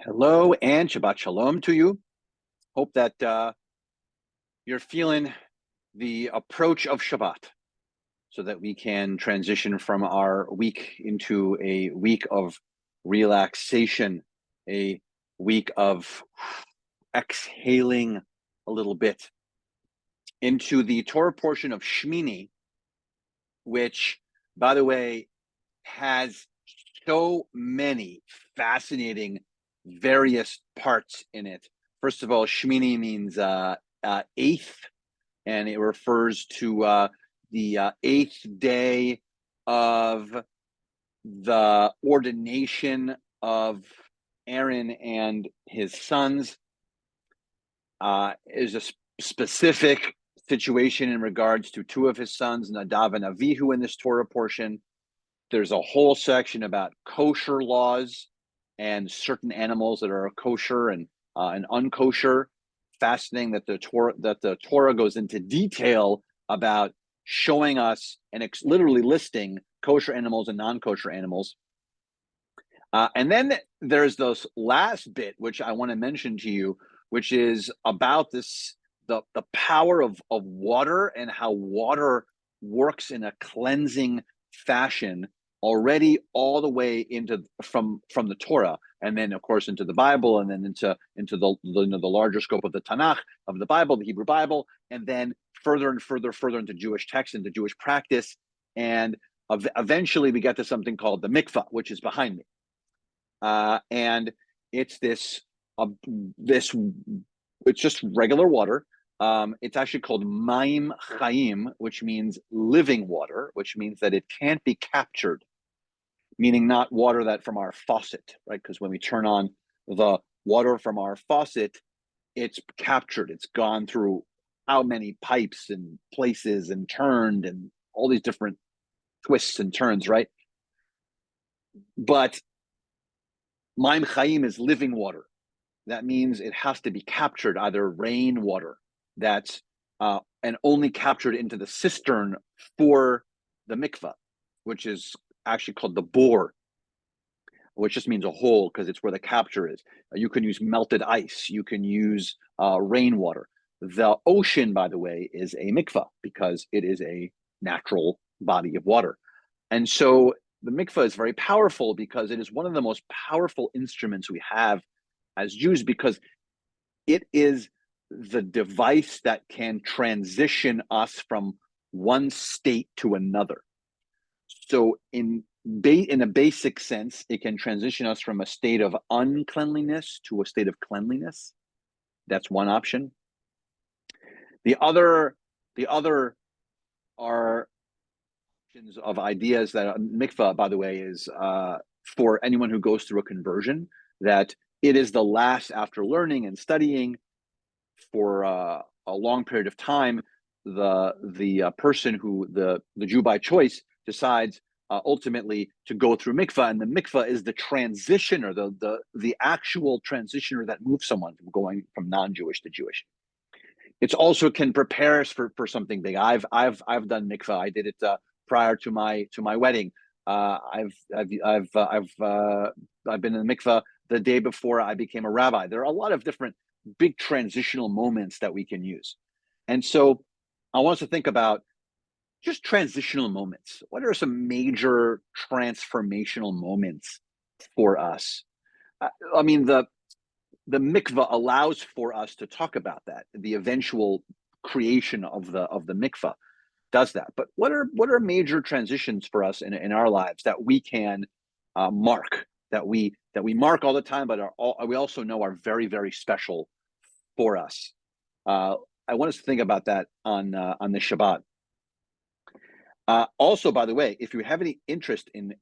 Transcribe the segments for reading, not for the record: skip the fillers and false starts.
Hello and Shabbat Shalom to you. Hope that you're feeling the approach of Shabbat so that we can transition from our week into a week of relaxation, a week of exhaling a little bit into the Torah portion of Shemini, which, by the way, has so many fascinating various parts in it. First of all, Shemini means eighth, and it refers to the eighth day of the ordination of Aaron and his sons. Is a specific situation in regards to two of his sons, Nadav and Avihu, in this Torah portion. There's a whole section about kosher laws and certain animals that are kosher and unkosher. Fascinating that the Torah goes into detail about showing us and literally listing kosher animals and non-kosher animals. And then there's this last bit, which I want to mention to you, which is about the power of water and how water works in a cleansing fashion already all the way into from the Torah, and then of course into the Bible, and then into the larger scope of the Tanakh, of the Bible, the Hebrew Bible, and then further and further into Jewish text, into Jewish practice, and eventually we get to something called the mikvah, which is behind me, and it's this it's just regular water. It's actually called Maim Chaim, which means living water, which means that it can't be captured, meaning not water that from our faucet, right? Because when we turn on the water from our faucet, it's captured. It's gone through how many pipes and places and turned and all these different twists and turns, right? But Maim Chaim is living water. That means it has to be captured, either rainwater that's and only captured into the cistern for the mikvah, which is actually called the bore, which just means a hole because it's where the capture is. You can use melted ice. You can use rainwater. The ocean, by the way, is a mikvah because it is a natural body of water. And so the mikvah is very powerful because it is one of the most powerful instruments we have as Jews, because it is the device that can transition us from one state to another. So in a basic sense, it can transition us from a state of uncleanliness to a state of cleanliness. That's one option. The other are options of ideas that mikvah, by the way, is for anyone who goes through a conversion, that it is the last, after learning and studying for a long period of time, the person who the Jew by choice decides ultimately to go through mikvah, and the mikvah is the transitioner, the actual transitioner that moves someone from going from non-Jewish to Jewish. It also can prepare us for something big. I've done mikvah. I did it prior to my wedding. I've been in the mikvah the day before I became a rabbi. There are a lot of different big transitional moments that we can use. And so I want us to think about just transitional moments. What are some major transformational moments for us? I mean, the mikvah allows for us to talk about that. The eventual creation of the mikvah does that. But what are major transitions for us in our lives that we can mark, that we mark all the time, but we also know are very, very special for us? I want us to think about that on the Shabbat. Also, by the way, if you have any interest in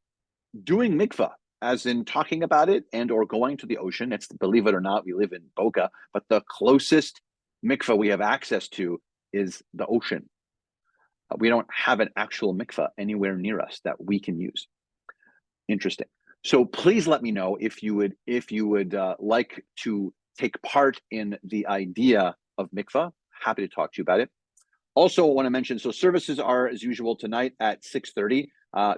doing mikvah, as in talking about it and or going to the ocean, it's, believe it or not, we live in Boca, but the closest mikvah we have access to is the ocean. We don't have an actual mikvah anywhere near us that we can use. Interesting. So please let me know if you would like to take part in the idea of mikvah. Happy to talk to you about it. Also, I want to mention, so services are as usual tonight at 6:30.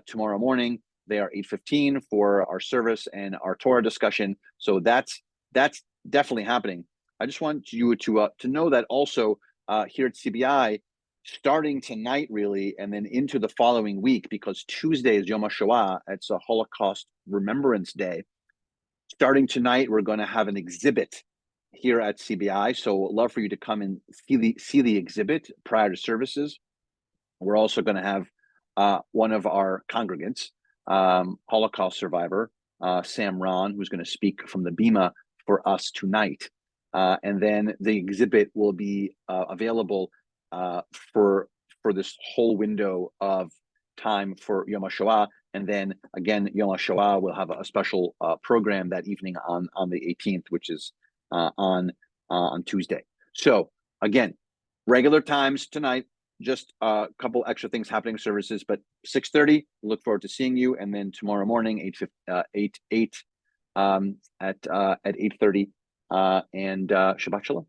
Tomorrow morning they are 8:15 for our service and our Torah discussion. So that's that's definitely happening. I just want you to know that also here at CBI, starting tonight really, and then into the following week, because Tuesday is Yom HaShoah, it's a Holocaust Remembrance Day. Starting tonight, we're going to have an exhibit here at CBI. So I'd love for you to come and see the exhibit prior to services. We're also going to have one of our congregants, Holocaust survivor, Sam Ron, who's going to speak from the Bima for us tonight. And then the exhibit will be available for this whole window of time for Yom HaShoah. And then again, Yom HaShoah will have a special program that evening on the 18th, which is on Tuesday. So again, regular times tonight, just a couple extra things happening services, but 6:30, look forward to seeing you. And then tomorrow morning, 8 at 8:30, and Shabbat Shalom.